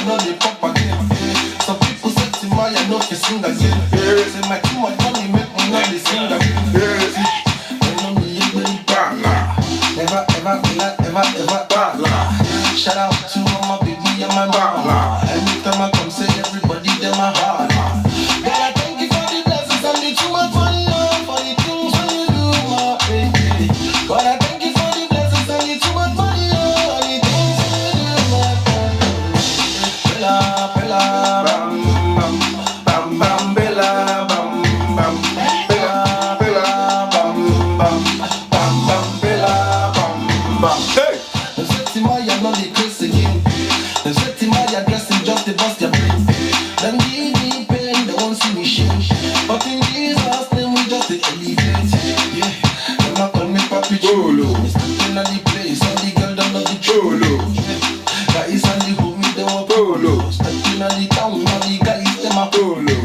know they pop again. Some people say to me, I know they sing again. Say my too much money make me know they sing again. They know me, you really bala. Never, ever, ever, bala. Shout out to all my baby and my mama. Anytime I come, say everybody them my heart. God, I thank you for the blessings and the too much money, for the things when you do, my baby. God, I thank you for the blessings and the too much money, and the things when you do, my baby. Bella, bella, bam, bam, bam, bam, bella, bam, bam, bella, bella, bam, bam, bam, bam, bella, bam, bam. Hey! The sweaty Maya, not the case again. The sweaty Maya dressing just to bust your brain. Them give me pain, they won't see me shame. But in Jesus' name, we just elevate. Yeah, them not call me Papi Cholo. Me stepping on the place, all the girls don't love the Cholo. Guys and the homie, they want Polo. Stepping on the town, all the guys, them a Polo.